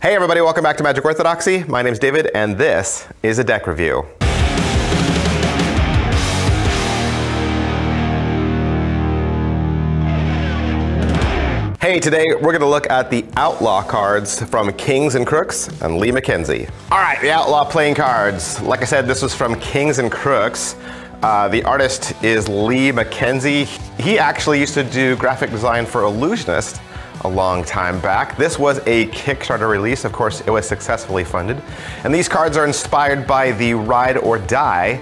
Hey everybody, welcome back to Magic Orthodoxy. My name's David and this is a deck review. Hey, today we're going to look at the Outlaw cards from Kings and Crooks and Lee McKenzie. All right, the Outlaw playing cards. Like I said, this was from Kings and Crooks. The artist is Lee McKenzie. He actually used to do graphic design for Illusionist a long time back. This was a Kickstarter release. Of course, it was successfully funded. And these cards are inspired by the Ride or Die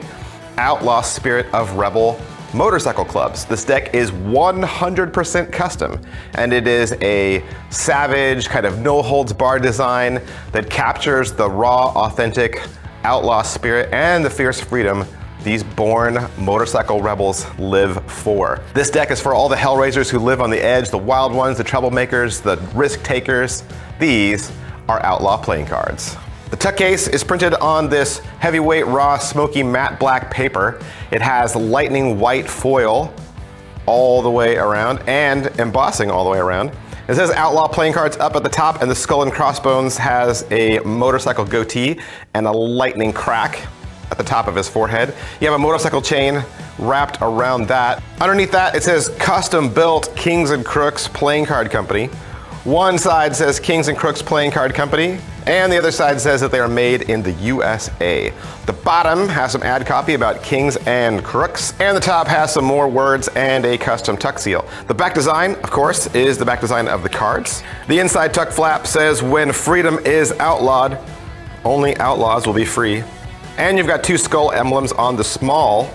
Outlaw Spirit of Rebel motorcycle clubs. This deck is 100% custom, and it is a savage, kind of no-holds-barred design that captures the raw, authentic outlaw spirit and the fierce freedom these born motorcycle rebels live for. This deck is for all the Hellraisers who live on the edge, the wild ones, the troublemakers, the risk takers. These are Outlaw playing cards. The tuck case is printed on this heavyweight, raw, smoky, matte black paper. It has lightning white foil all the way around and embossing all the way around. It says Outlaw playing cards up at the top, and the skull and crossbones has a motorcycle goatee and a lightning crack at the top of his forehead. You have a motorcycle chain wrapped around that. Underneath that, it says custom built Kings and Crooks Playing Card Company. One side says Kings and Crooks Playing Card Company, and the other side says that they are made in the USA. The bottom has some ad copy about Kings and Crooks, and the top has some more words and a custom tuck seal. The back design, of course, is the back design of the cards. The inside tuck flap says, "When freedom is outlawed, only outlaws will be free." And you've got two skull emblems on the small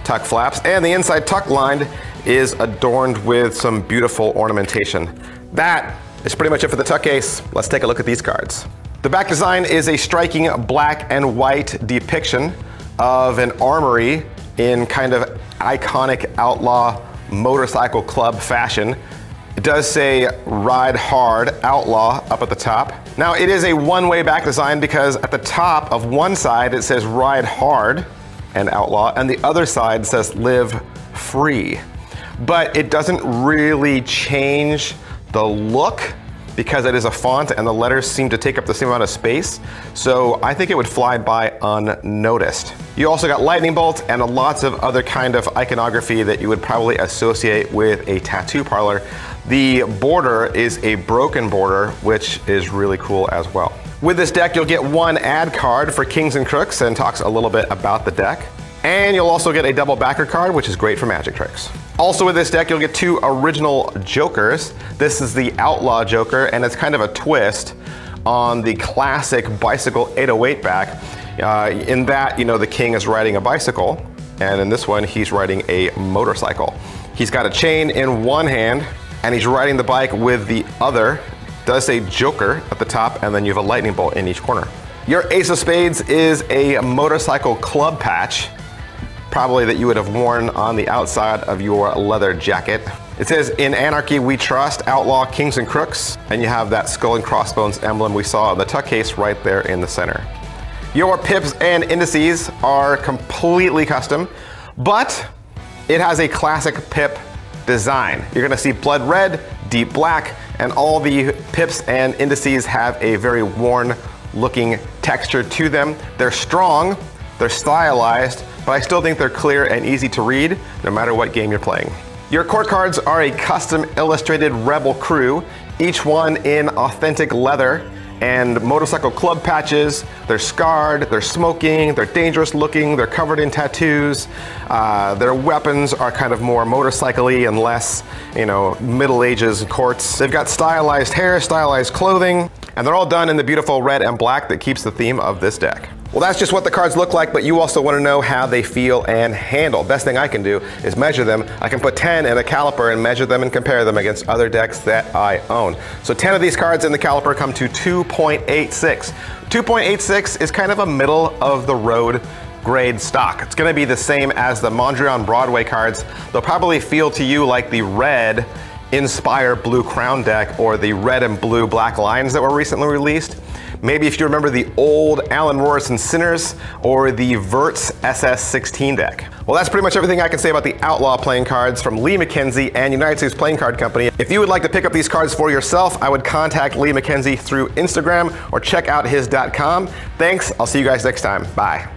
tuck flaps, and the inside tuck line is adorned with some beautiful ornamentation. That is pretty much it for the tuck case. Let's take a look at these cards. The back design is a striking black and white depiction of an armory in kind of iconic outlaw motorcycle club fashion. It does say Ride Hard Outlaw up at the top. Now it is a one-way back design because at the top of one side it says Ride Hard and Outlaw, and the other side says Live Free. But it doesn't really change the look because it is a font and the letters seem to take up the same amount of space. So I think it would fly by unnoticed. You also got lightning bolts and lots of other kind of iconography that you would probably associate with a tattoo parlor. The border is a broken border, which is really cool as well. With this deck, you'll get one ad card for Kings and Crooks and talks a little bit about the deck. And you'll also get a double backer card, which is great for magic tricks. Also with this deck, you'll get two original Jokers. This is the Outlaw Joker, and it's kind of a twist on the classic bicycle 808 back. In that, you know, the king is riding a bicycle, and in this one, he's riding a motorcycle. He's got a chain in one hand, and he's riding the bike with the other. It does say Joker at the top, and then you have a lightning bolt in each corner. Your Ace of Spades is a motorcycle club patch, probably that you would have worn on the outside of your leather jacket. It says, "In Anarchy We Trust, Outlaw Kings and Crooks," and you have that skull and crossbones emblem we saw in the tuck case right there in the center. Your pips and indices are completely custom, but it has a classic pip design. You're gonna see blood red, deep black, and all the pips and indices have a very worn looking texture to them. They're strong, they're stylized, but I still think they're clear and easy to read no matter what game you're playing. Your court cards are a custom illustrated Rebel crew, each one in authentic leather and motorcycle club patches. They're scarred, they're smoking, they're dangerous looking, they're covered in tattoos. Their weapons are kind of more motorcycle-y and less, you know, Middle Ages courts. They've got stylized hair, stylized clothing, and they're all done in the beautiful red and black that keeps the theme of this deck. Well, that's just what the cards look like, but you also want to know how they feel and handle. Best thing I can do is measure them. I can put 10 in a caliper and measure them and compare them against other decks that I own. So 10 of these cards in the caliper come to 2.86. 2.86 is kind of a middle of the road grade stock. It's going to be the same as the Mondrian Broadway cards. They'll probably feel to you like the red Inspire Blue Crown deck or the red and blue black lines that were recently released. Maybe if you remember the old Alan Rorison Sinners or the Verts SS16 deck. Well, that's pretty much everything I can say about the Outlaw playing cards from Lee McKenzie and United States Playing Card Company. If you would like to pick up these cards for yourself, I would contact Lee McKenzie through Instagram or check out his.com. Thanks, I'll see you guys next time. Bye.